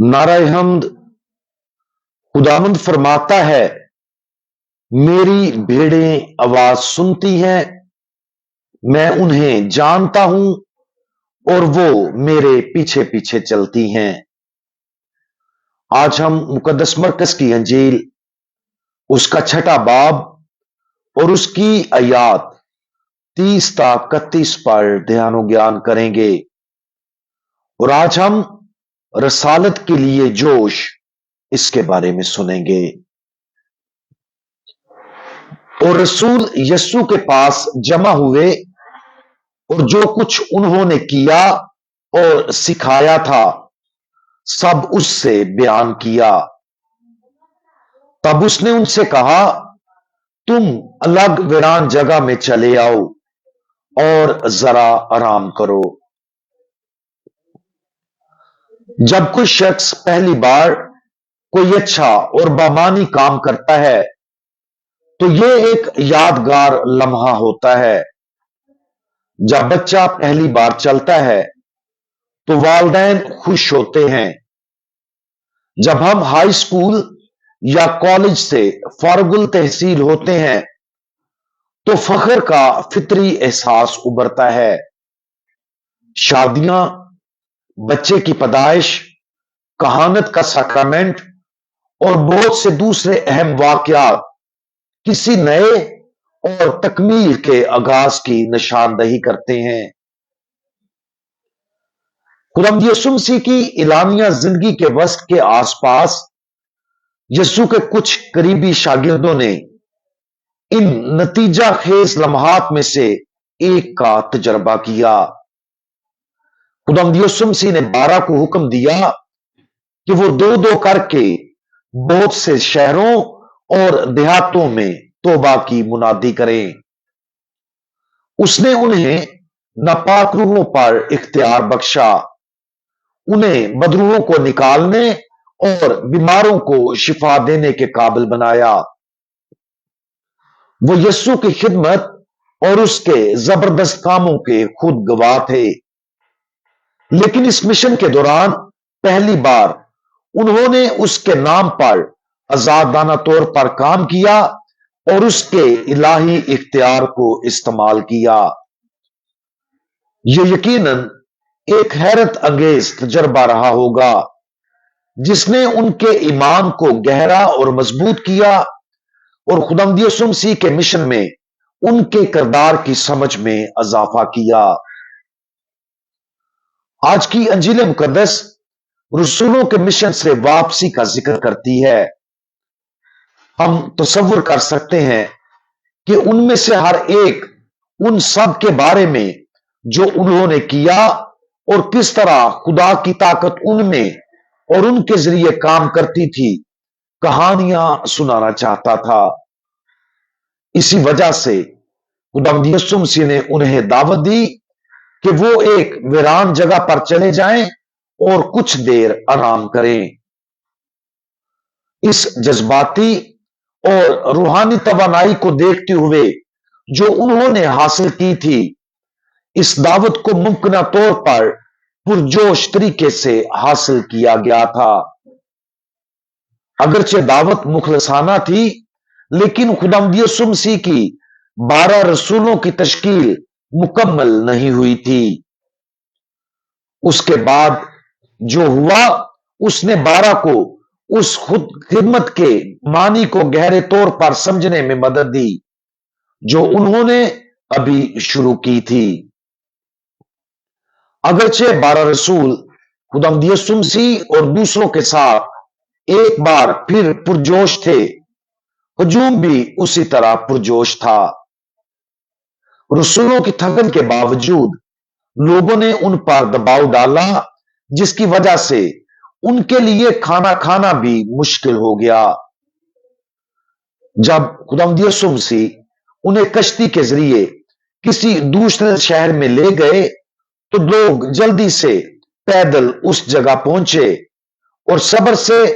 नारा हमद। खुदावंद फरमाता है, मेरी भेड़ें आवाज सुनती हैं, मैं उन्हें जानता हूं और वो मेरे पीछे पीछे चलती हैं। आज हम मुकद्दस मरकज की अंजील उसका छठा बाब और उसकी आयात 30 ता 31 पर ध्यान ज्ञान करेंगे। और आज हम रसालत के लिए जोश इसके बारे में सुनेंगे। और रसूल यस्सु के पास जमा हुए और जो कुछ उन्होंने किया और सिखाया था सब उससे बयान किया। तब उसने उनसे कहा, तुम अलग वीरान जगह में चले आओ और जरा आराम करो। जब कोई शख्स पहली बार कोई अच्छा और बामानी काम करता है तो यह एक यादगार लम्हा होता है। जब बच्चा पहली बार चलता है तो वालिदैन खुश होते हैं। जब हम हाई स्कूल या कॉलेज से फारगुल तहसील होते हैं तो फख्र का फितरी एहसास उभरता है। शादियां, बच्चे की पैदाइश, कहानत का सैक्रामेंट और बहुत से दूसरे अहम वाकयात किसी नए और तकमील के आगाज की निशानदही करते हैं। खुदावंद यीशु मसीह की इलानिया जिंदगी के वस्त के आसपास यीशु के कुछ करीबी शागिर्दों ने इन नतीजा खेज लम्हात में से एक का तजर्बा किया। खुदावंद यीशु मसीह ने 12 को हुक्म दिया कि वो दो दो करके बहुत से शहरों और देहातों में तौबा की मुनादी करें। उसने उन्हें नापाक रूहों पर इख्तियार बख्शा, उन्हें बदरूहों को निकालने और बीमारों को शिफा देने के काबिल बनाया। वो यीशु की खिदमत और उसके जबरदस्त कामों के खुद गवाह थे। लेकिन इस मिशन के दौरान पहली बार उन्होंने उसके नाम पर आजादाना तौर पर काम किया और उसके इलाही इख्तियार को इस्तेमाल किया। यह यकीनन एक हैरत अंगेज तजर्बा रहा होगा जिसने उनके ईमान को गहरा और मजबूत किया और खुदावंद यीशु मसीह के मिशन में उनके किरदार की समझ में इजाफा किया। आज की अंजील मुकद्दस रसूलों के मिशन से वापसी का जिक्र करती है। हम तसव्वुर कर सकते हैं कि उनमें से हर एक उन सब के बारे में जो उन्होंने किया और किस तरह खुदा की ताकत उनमें और उनके जरिए काम करती थी, कहानियां सुनाना चाहता था। इसी वजह से खुदावंद यीशु मसीह ने उन्हें दावत दी कि वो एक वीरान जगह पर चले जाएं और कुछ देर आराम करें। इस जज्बाती और रूहानी तवानाई को देखते हुए जो उन्होंने हासिल की थी, इस दावत को मुमकिन तौर पर पुरजोश तरीके से हासिल किया गया था। अगरचे दावत मुखलसाना थी, लेकिन खुदावंद यीशु मसीह की 12 रसूलों की तश्कील मुकम्मल नहीं हुई थी। उसके बाद जो हुआ, उसने 12 को उस खुद खिदमत के मानी को गहरे तौर पर समझने में मदद दी जो उन्होंने अभी शुरू की थी। अगरचे 12 रसूल खुदावंद यीशु मसीह और दूसरों के साथ एक बार फिर पुरजोश थे, हुजूम भी उसी तरह पुरजोश था। रसूलों की थकन के बावजूद लोगों ने उन पर दबाव डाला, जिसकी वजह से उनके लिए खाना खाना भी मुश्किल हो गया। जब खुदावंद यीशु मसीह उन्हें कश्ती के जरिए किसी दूसरे शहर में ले गए तो लोग जल्दी से पैदल उस जगह पहुंचे और सब्र से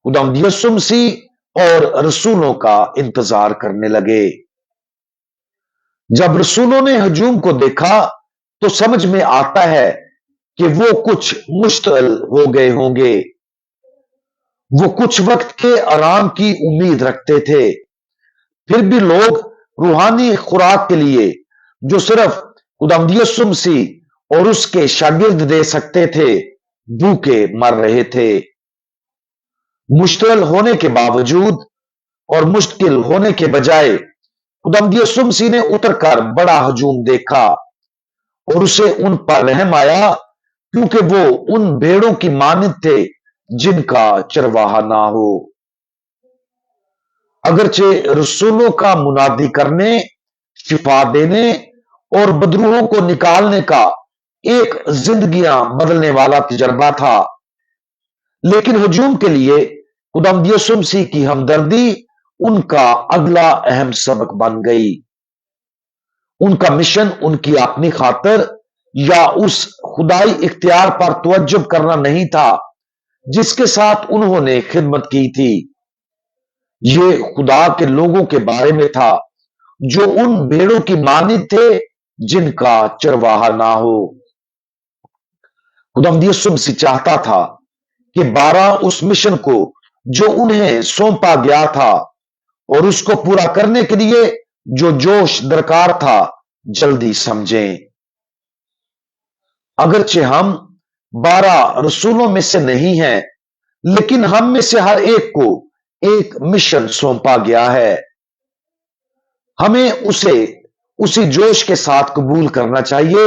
खुदावंद यीशु मसीह और रसूलों का इंतजार करने लगे। जब रसूलों ने हजूम को देखा तो समझ में आता है कि वो कुछ मुश्तल हो गए होंगे। وہ کچھ وقت کے آرام کی امید رکھتے تھے، پھر بھی لوگ روحانی خوراک کے لیے جو صرف خداوند یسوع مسیح اور اس کے شاگرد دے سکتے تھے، بھوکے مر رہے تھے۔ مشتعل ہونے کے باوجود اور مشکل ہونے کے بجائے خداوند یسوع مسیح نے اتر کر بڑا ہجوم دیکھا اور اسے ان پر رحم آیا، کیونکہ وہ ان بھیڑوں کی مانند تھے جن کا چرواہا نہ ہو۔ اگرچہ رسولوں کا منادی کرنے، شفا دینے اور بدروحوں کو نکالنے کا ایک زندگیاں بدلنے والا تجربہ تھا، لیکن ہجوم کے لیے خداوند یسوع مسیح کی ہمدردی ان کا اگلا اہم سبق بن گئی۔ ان کا مشن ان کی اپنی خاطر یا اس خدائی اختیار پر توجہ کرنا نہیں تھا جس کے ساتھ انہوں نے خدمت کی تھی، یہ خدا کے لوگوں کے بارے میں تھا جو ان بھیڑوں کی مانند تھے جن کا چرواہا نہ ہو۔ خداوند یسوع مسیح چاہتا تھا کہ 12 اس مشن کو جو انہیں سونپا گیا تھا اور اس کو پورا کرنے کے لیے جو جوش درکار تھا جلدی سمجھیں۔ اگرچہ ہم 12 رسولوں میں سے نہیں ہیں، لیکن ہم میں سے ہر ایک کو ایک مشن سونپا گیا ہے۔ ہمیں اسے اسی جوش کے ساتھ قبول کرنا چاہیے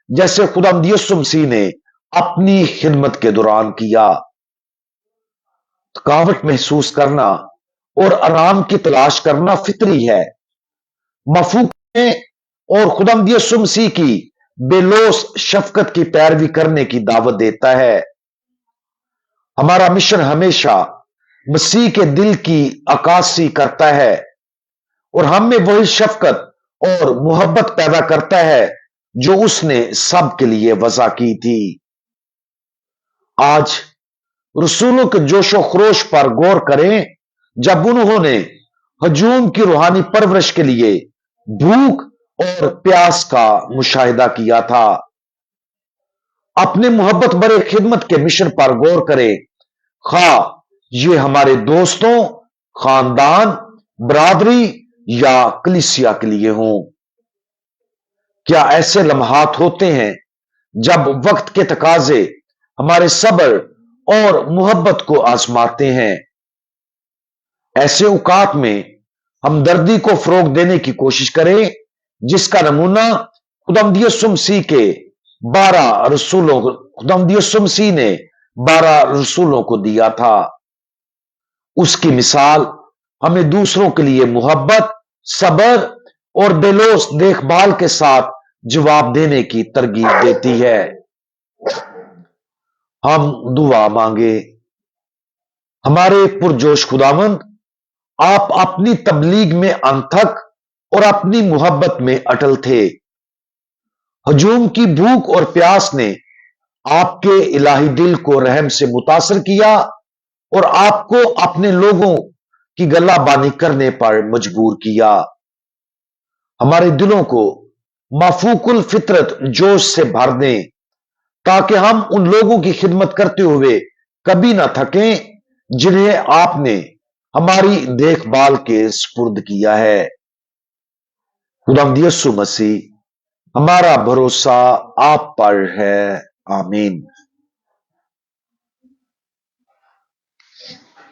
جیسے خداوند یسوع مسیح نے اپنی خدمت کے دوران کیا۔ تھکاوٹ محسوس کرنا اور آرام کی تلاش کرنا فطری ہے، مفہوم ہے اور خداوند یسوع مسیح کی بے لوث شفقت کی پیروی کرنے کی دعوت دیتا ہے۔ ہمارا مشن ہمیشہ مسیح کے دل کی عکاسی کرتا ہے اور ہم میں وہی شفقت اور محبت پیدا کرتا ہے جو اس نے سب کے لیے وضع کی تھی۔ آج رسولوں کے جوش و خروش پر غور کریں جب انہوں نے ہجوم کی روحانی پرورش کے لیے بھوک اور پیاس کا مشاہدہ کیا تھا۔ اپنے محبت برے خدمت کے مشن پر غور کریں، خواہ یہ ہمارے دوستوں، خاندان، برادری یا کلیسیا کے لیے ہوں۔ کیا ایسے لمحات ہوتے ہیں جب وقت کے تقاضے ہمارے صبر اور محبت کو آزماتے ہیں؟ ایسے اوقات میں ہمدردی کو فروغ دینے کی کوشش کریں جس کا نمونہ خداوند یسوع مسیح کے 12 رسولوں خداوند یسوع مسیح نے 12 رسولوں کو دیا تھا۔ اس کی مثال ہمیں دوسروں کے لیے محبت، صبر اور بے لوث دیکھ بھال کے ساتھ جواب دینے کی ترغیب دیتی ہے۔ ہم دعا مانگے۔ ہمارے پرجوش خداوند، آپ اپنی تبلیغ میں انتھک اور اپنی محبت میں اٹل تھے۔ ہجوم کی بھوک اور پیاس نے آپ کے الہی دل کو رحم سے متاثر کیا اور آپ کو اپنے لوگوں کی گلہ بانی کرنے پر مجبور کیا۔ ہمارے دلوں کو مافوق الفطرت جوش سے بھر دیں تاکہ ہم ان لوگوں کی خدمت کرتے ہوئے کبھی نہ تھکیں جنہیں آپ نے ہماری دیکھ بھال کے سپرد کیا ہے۔ خداوند یسوع مسیح، ہمارا بھروسہ آپ پر ہے۔ آمین۔